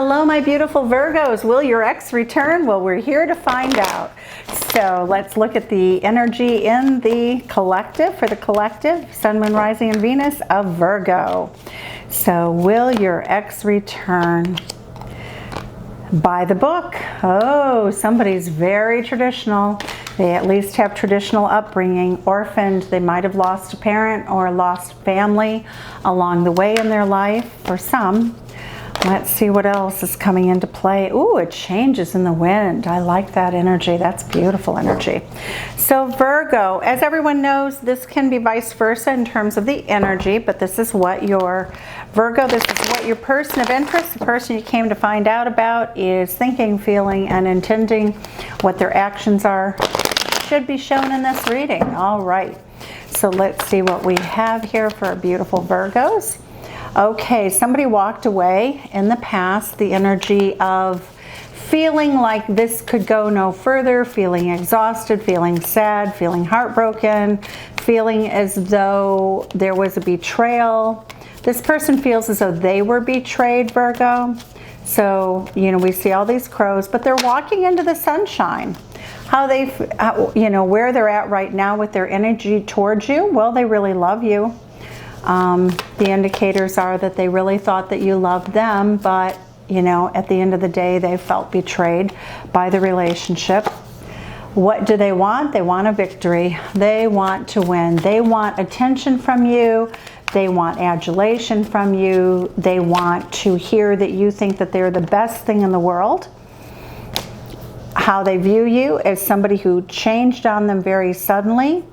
Hello, my beautiful Virgos. Will your ex return? Well, we're here to find out. So let's look at the energy in the collective, for the collective, Sun, Moon, Rising, and Venus of Virgo. So will your ex return? By the book. Oh, somebody's very traditional. They at least have traditional upbringing, orphaned. They might have lost a parent or lost family along the way in their life, for some. Let's see what else is coming into play. Ooh, it changes in the wind. I like that energy. That's beautiful energy. So Virgo, as everyone knows, this can be vice versa in terms of the energy, but this is what your Virgo, this is what your person of interest, the person you came to find out about, is thinking, feeling, and intending. What their actions are should be shown in this reading. All right. So let's see what we have here for our beautiful Virgos. Okay, somebody walked away in the past, the energy of feeling like this could go no further, feeling exhausted, feeling sad, feeling heartbroken, feeling as though there was a betrayal. This person feels as though they were betrayed, Virgo. So, you know, we see all these crows, but they're walking into the sunshine. How they, you know, where they're at right now with their energy towards you, well, they really love you. The indicators are that they really thought that you loved them, but, you know, at the end of the day, they felt betrayed by the relationship. What do they want? They want a victory. They want to win. They want attention from you. They want adulation from you. They want to hear that you think that they're the best thing in the world. How they view you as somebody who changed on them very suddenly.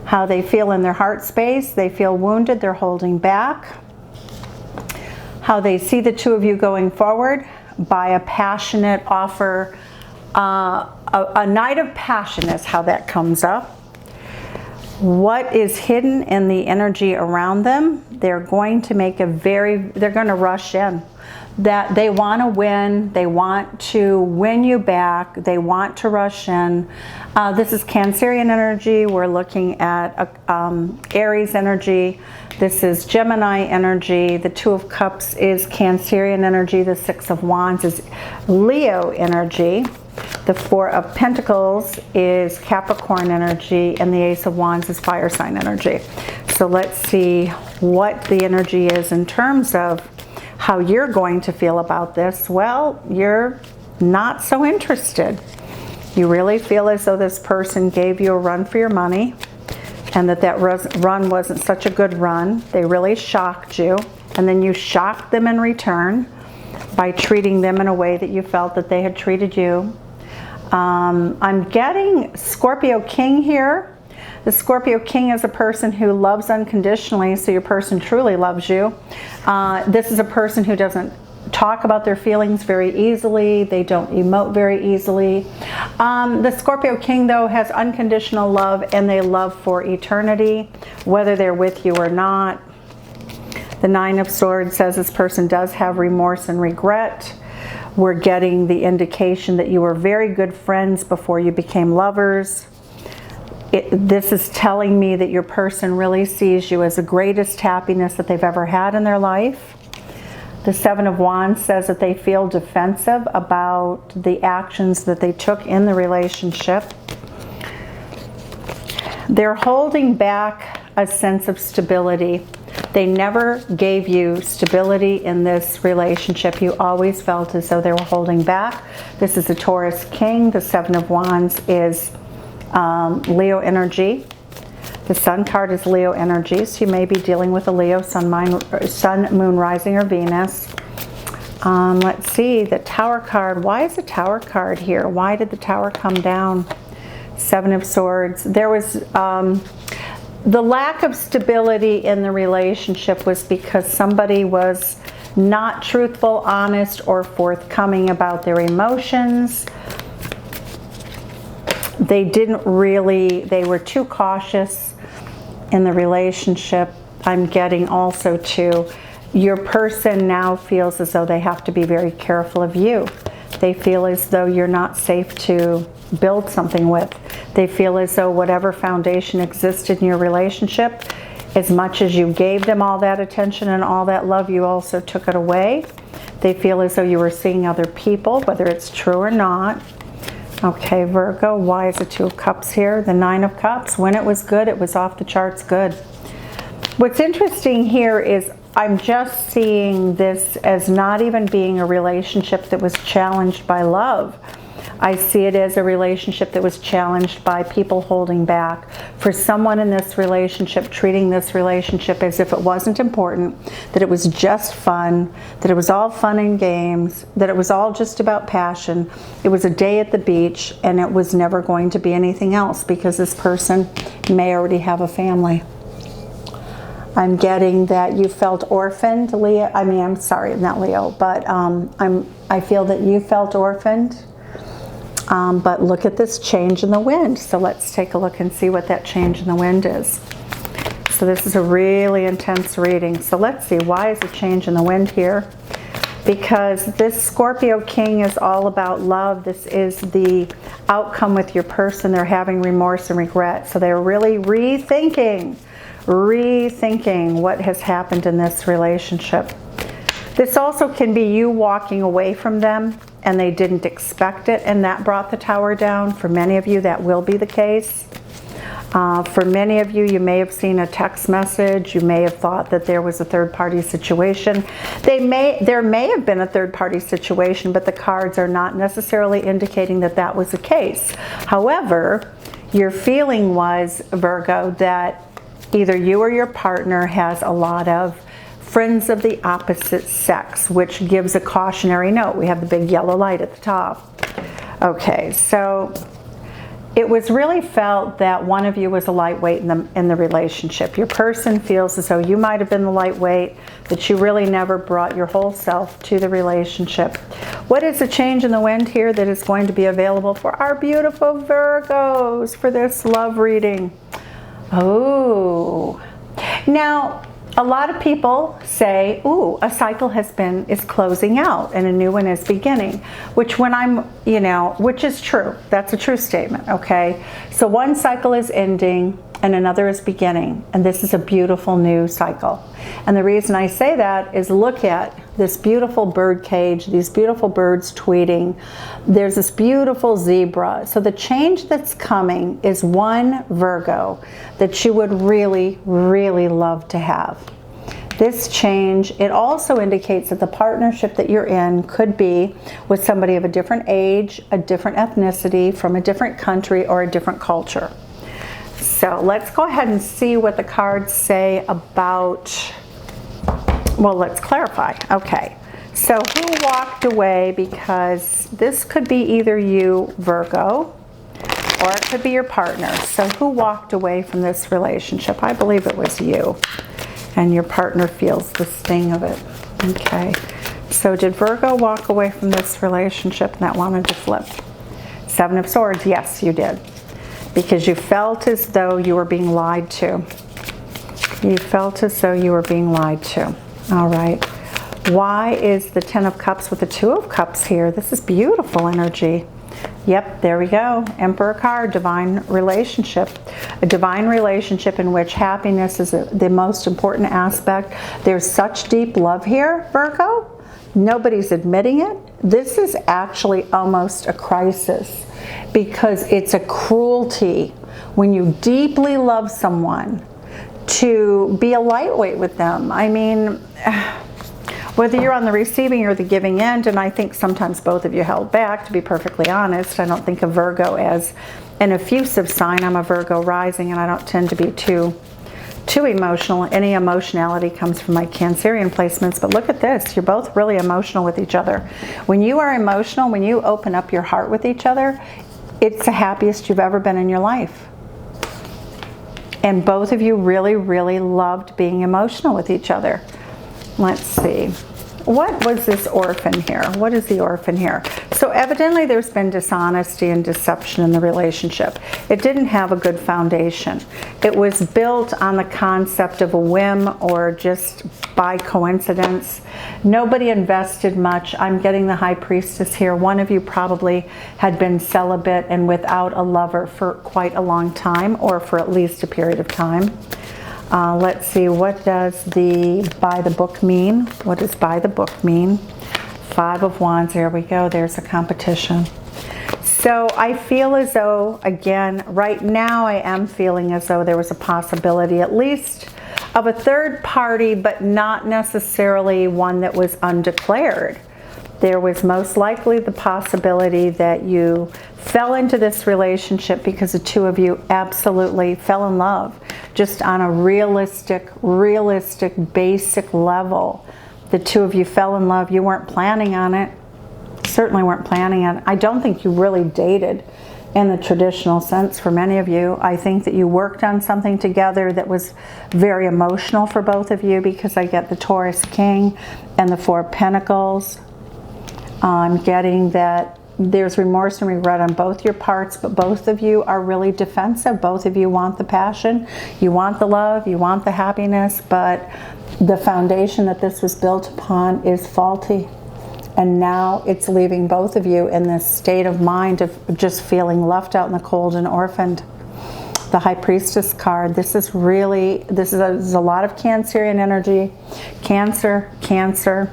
How they feel in their heart space. They feel wounded. They're holding back. How they see the two of you going forward by a passionate offer. A night of passion is how that comes up. What is hidden in the energy around them? They're going to make they're going to rush in. That they want to win, they want to win you back, they want to rush in. This is Cancerian energy. We're looking at Aries energy. This is Gemini energy. The Two of Cups is Cancerian energy. The Six of Wands is Leo energy. The Four of Pentacles is Capricorn energy, and the Ace of Wands is fire sign energy. So let's see what the energy is in terms of how you're going to feel about this. Well, you're not so interested. You really feel as though this person gave you a run for your money, and that run wasn't such a good run. They really shocked you, and then you shocked them in return by treating them in a way that you felt that they had treated you. I'm getting Scorpio King here. The Scorpio King is a person who loves unconditionally, so your person truly loves you. This is a person who doesn't talk about their feelings very easily. They don't emote very easily. The Scorpio King, though, has unconditional love, and they love for eternity, whether they're with you or not. The Nine of Swords says this person does have remorse and regret. We're getting the indication that you were very good friends before you became lovers. This is telling me that your person really sees you as the greatest happiness that they've ever had in their life. The Seven of Wands says that they feel defensive about the actions that they took in the relationship. They're holding back a sense of stability. They never gave you stability in this relationship. You always felt as though they were holding back. This is the Taurus King. The Seven of Wands is Leo energy. The Sun card is Leo energy, so you may be dealing with a Leo, Sun, Moon, Rising, or Venus. Let's see, the Tower card. Why is the Tower card here? Why did the Tower come down? Seven of Swords. There was the lack of stability in the relationship was because somebody was not truthful, honest, or forthcoming about their emotions. They were too cautious in the relationship. I'm getting also too, your person now feels as though they have to be very careful of you. They feel as though you're not safe to build something with. They feel as though whatever foundation existed in your relationship, as much as you gave them all that attention and all that love, you also took it away. They feel as though you were seeing other people, whether it's true or not. Okay, Virgo, why is the Two of Cups here? The Nine of Cups, when it was good, it was off the charts good. What's interesting here is I'm just seeing this as not even being a relationship that was challenged by love. I see it as a relationship that was challenged by people holding back. For someone in this relationship, treating this relationship as if it wasn't important, that it was just fun, that it was all fun and games, that it was all just about passion. It was a day at the beach, and it was never going to be anything else because this person may already have a family. I'm getting that you felt orphaned, Leo. I mean, I'm sorry, not Leo, but I feel that you felt orphaned. But look at this change in the wind. So let's take a look and see what that change in the wind is. So this is a really intense reading. So let's see, why is a change in the wind here? Because this Scorpio King is all about love. This is the outcome with your person. They're having remorse and regret. So they're really rethinking what has happened in this relationship. This also can be you walking away from them and they didn't expect it, and that brought the tower down. For many of you, that will be the case. For many of you, you may have seen a text message. You may have thought that there was a third-party situation. There may have been a third-party situation, but the cards are not necessarily indicating that that was the case. However, your feeling was, Virgo, that either you or your partner has a lot of friends of the opposite sex, which gives a cautionary note. We have the big yellow light at the top. Okay, so it was really felt that one of you was a lightweight in the relationship. Your person feels as though you might have been the lightweight, that you really never brought your whole self to the relationship. What is the change in the wind here that is going to be available for our beautiful Virgos for this love reading? Oh, now, a lot of people say, ooh, a cycle is closing out and a new one is beginning, which which is true. That's a true statement, okay? So one cycle is ending and another is beginning, and this is a beautiful new cycle. And the reason I say that is look at this beautiful bird cage, these beautiful birds tweeting. There's this beautiful zebra. So the change that's coming is one Virgo that you would really, really love to have. This change, it also indicates that the partnership that you're in could be with somebody of a different age, a different ethnicity, from a different country or a different culture. So let's go ahead and see what the cards say about, well, let's clarify. Okay, so who walked away? Because this could be either you, Virgo, or it could be your partner. So who walked away from this relationship? I believe it was you, and your partner feels the sting of it. Okay, so did Virgo walk away from this relationship that wanted to flip? Seven of Swords, yes, you did. Because you felt as though you were being lied to. You felt as though you were being lied to. All right. Why is the Ten of Cups with the Two of Cups here? This is beautiful energy. Yep, there we go. Emperor card, divine relationship. A divine relationship in which happiness is the most important aspect. There's such deep love here, Virgo. Nobody's admitting it. This is actually almost a crisis because it's a cruelty when you deeply love someone to be a lightweight with them. I mean, whether you're on the receiving or the giving end, and I think sometimes both of you held back, to be perfectly honest. I don't think of Virgo as an effusive sign. I'm a Virgo rising, and I don't tend to be too emotional. Any emotionality comes from my Cancerian placements, but look at this. You're both really emotional with each other. When you are emotional, when you open up your heart with each other, it's the happiest you've ever been in your life. And both of you really, really loved being emotional with each other. Let's see. What was this orphan here? What is the orphan here? So evidently there's been dishonesty and deception in the relationship. It didn't have a good foundation. It was built on the concept of a whim or just by coincidence. Nobody invested much. I'm getting the High Priestess here. One of you probably had been celibate and without a lover for quite a long time, or for at least a period of time. Let's see, what does the by the book mean? What does by the book mean Five of Wands, there we go, there's a competition. So I feel as though, again, right now I am feeling as though there was a possibility at least of a third party, but not necessarily one that was undeclared. There was most likely the possibility that you fell into this relationship because the two of you absolutely fell in love, just on a realistic, basic level. The two of you fell in love. You weren't planning on it. Certainly weren't planning on it. I don't think you really dated in the traditional sense for many of you. I think that you worked on something together that was very emotional for both of you, because I get the Taurus King and the Four of Pentacles. I'm getting that there's remorse and regret on both your parts, but both of you are really defensive. Both of you want the passion, you want the love, you want the happiness, but the foundation that this was built upon is faulty. And now it's leaving both of you in this state of mind of just feeling left out in the cold and orphaned. The High Priestess card, this is a lot of Cancerian energy. Cancer.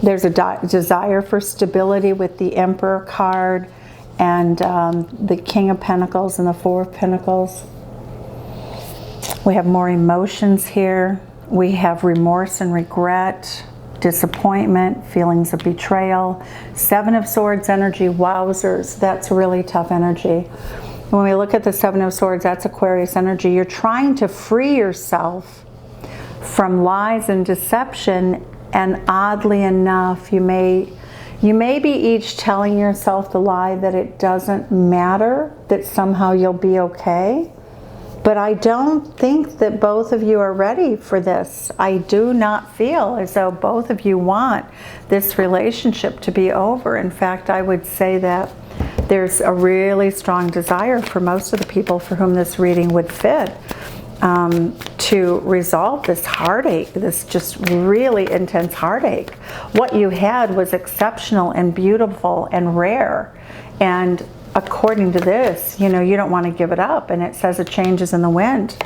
There's a desire for stability with the Emperor card and the King of Pentacles and the Four of Pentacles. We have more emotions here. We have remorse and regret, disappointment, feelings of betrayal. Seven of Swords energy, wowzers, that's really tough energy. When we look at the Seven of Swords, that's Aquarius energy. You're trying to free yourself from lies and deception, and oddly enough, you may be each telling yourself the lie that it doesn't matter, that somehow you'll be okay. But I don't think that both of you are ready for this. I do not feel as though both of you want this relationship to be over. In fact, I would say that there's a really strong desire for most of the people for whom this reading would fit to resolve this heartache, this just really intense heartache. What you had was exceptional and beautiful and rare. And according to this, you don't want to give it up, and it says it changes in the wind.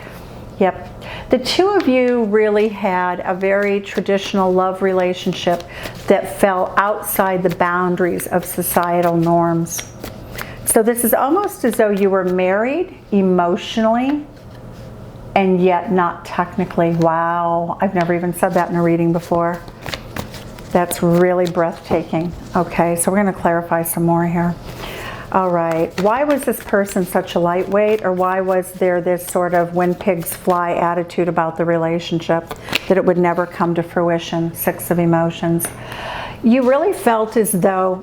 Yep. The two of you really had a very traditional love relationship that fell outside the boundaries of societal norms. So this is almost as though you were married emotionally and yet not technically. Wow, I've never even said that in a reading before. That's really breathtaking. Okay, so we're going to clarify some more here. All right, why was this person such a lightweight, or why was there this sort of when pigs fly attitude about the relationship, that it would never come to fruition? Six of Emotions. You really felt as though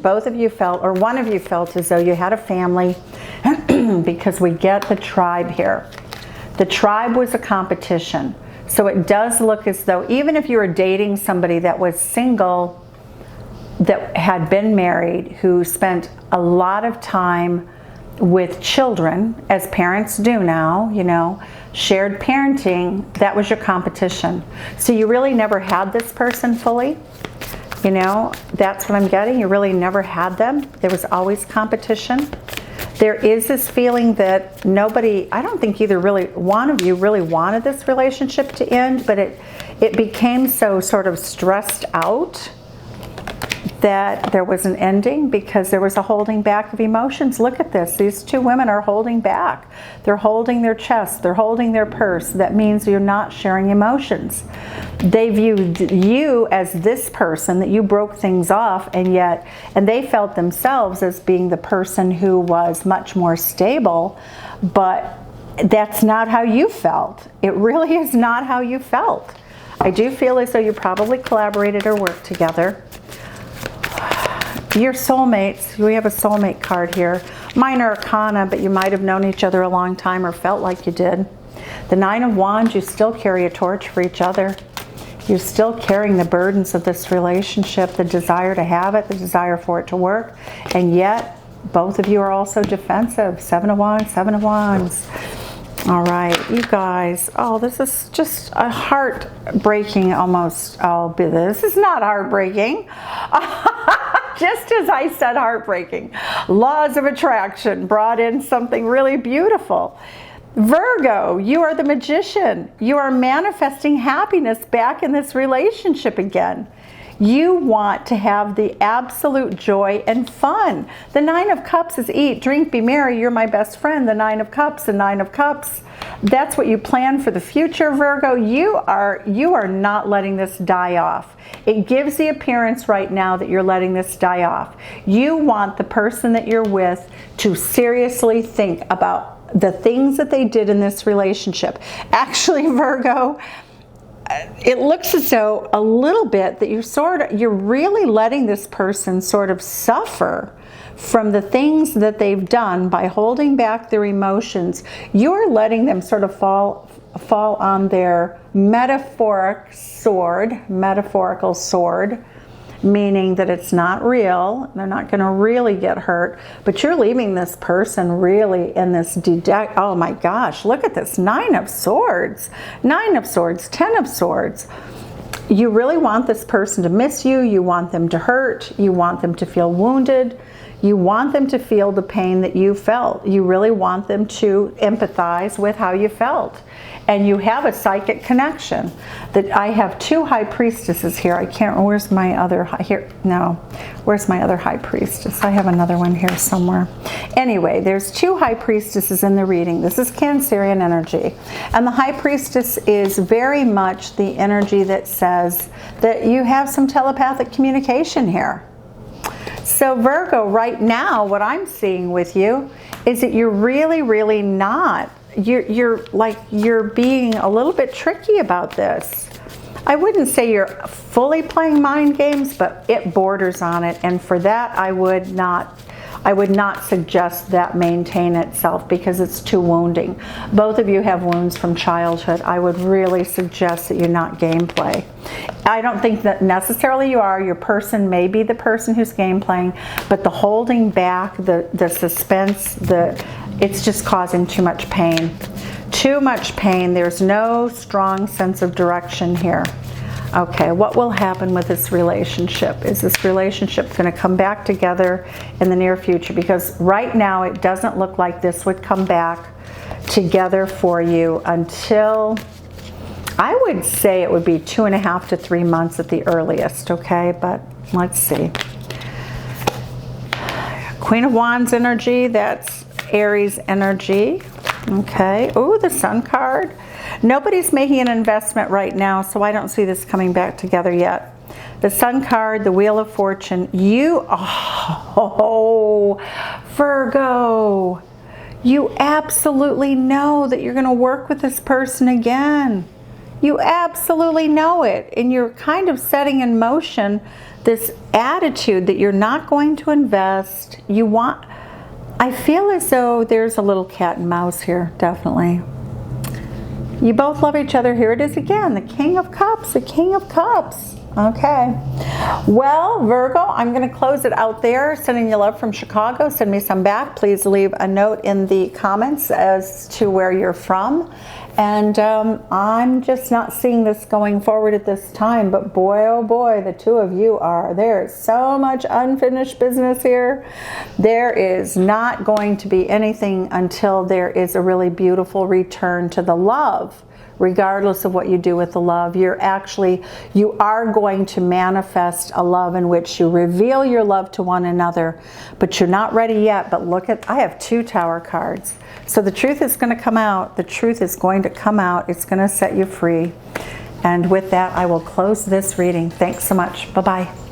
both of you felt, or one of you felt as though you had a family, because we get the tribe here. The tribe was a competition. So it does look as though even if you were dating somebody that was single, that had been married, who spent a lot of time with children, as parents do now, shared parenting, that was your competition. So you really never had this person fully. That's what I'm getting. You really never had them. There was always competition. There is this feeling that nobody, I don't think either one of you really wanted this relationship to end, but it became so sort of stressed out that there was an ending because there was a holding back of emotions. Look at this. These two women are holding back. They're holding their chest. They're holding their purse. That means you're not sharing emotions. They viewed you as this person that you broke things off, and they felt themselves as being the person who was much more stable, but that's not how you felt. It really is not how you felt. I do feel as though you probably collaborated or worked together. Your soulmates, we have a soulmate card here. Minor arcana, but you might have known each other a long time or felt like you did. The Nine of Wands, you still carry a torch for each other. You're still carrying the burdens of this relationship, the desire to have it, the desire for it to work, and yet both of you are also defensive. Seven of Wands, Seven of Wands. All right, you guys. Oh, this is just a heartbreaking almost. Oh, this is not heartbreaking. Just as I said heartbreaking. Laws of attraction brought in something really beautiful. Virgo, you are the magician. You are manifesting happiness back in this relationship again. You want to have the absolute joy and fun. The Nine of Cups is eat, drink, be merry, you're my best friend. The Nine of Cups, the Nine of Cups. That's what you plan for the future, Virgo. You are not letting this die off. It gives the appearance right now that you're letting this die off. You want the person that you're with to seriously think about the things that they did in this relationship. Actually, Virgo, it looks as though a little bit that you're really letting this person sort of suffer from the things that they've done by holding back their emotions. You're letting them sort of fall on their metaphorical sword, meaning that it's not real. They're not going to really get hurt, but you're leaving this person really in this oh my gosh, look at this. Nine of Swords, Nine of Swords, Ten of Swords. You really want this person to miss you. You want them to hurt. You want them to feel wounded. You want them to feel the pain that you felt. You really want them to empathize with how you felt. And you have a psychic connection. That I have two high priestesses here. I can't, where's my other, here, no. Where's my other high priestess? I have another one here somewhere. Anyway, there's two high priestesses in the reading. This is Cancerian energy. And the high priestess is very much the energy that says that you have some telepathic communication here. So Virgo, right now, what I'm seeing with you is that you're really not. You're being a little bit tricky about this. I wouldn't say you're fully playing mind games, but it borders on it. And for that, I would not suggest that maintain itself because it's too wounding. Both of you have wounds from childhood. I would really suggest that you not gameplay. I don't think that necessarily you are. Your person may be the person who's game playing, but the holding back, the suspense, it's just causing too much pain. Too much pain. There's no strong sense of direction here. Okay, what will happen with this relationship? Is this relationship going to come back together in the near future? Because right now it doesn't look like this would come back together for you until, I would say it would be 2.5 to 3 months at the earliest, okay? But let's see. Queen of Wands energy, that's Aries energy. Okay, oh, the Sun card. Nobody's making an investment right now, so I don't see this coming back together yet. The Sun card, the Wheel of Fortune. Virgo, you absolutely know that you're going to work with this person again. You absolutely know it, and you're kind of setting in motion this attitude that you're not going to invest. I feel as though there's a little cat and mouse here, definitely. You both love each other. Here it is again, the King of Cups, the King of Cups. Okay. Well, Virgo, I'm going to close it out there. Sending you love from Chicago. Send me some back. Please leave a note in the comments as to where you're from. And I'm just not seeing this going forward at this time. But boy, oh boy, the two of you are. There's so much unfinished business here. There is not going to be anything until there is a really beautiful return to the love. Regardless of what you do with the love, you are going to manifest a love in which you reveal your love to one another, but you're not ready yet. But look at, I have 2 Tower cards. So the truth is going to come out. The truth is going to come out. It's going to set you free. And with that, I will close this reading. Thanks so much. Bye-bye.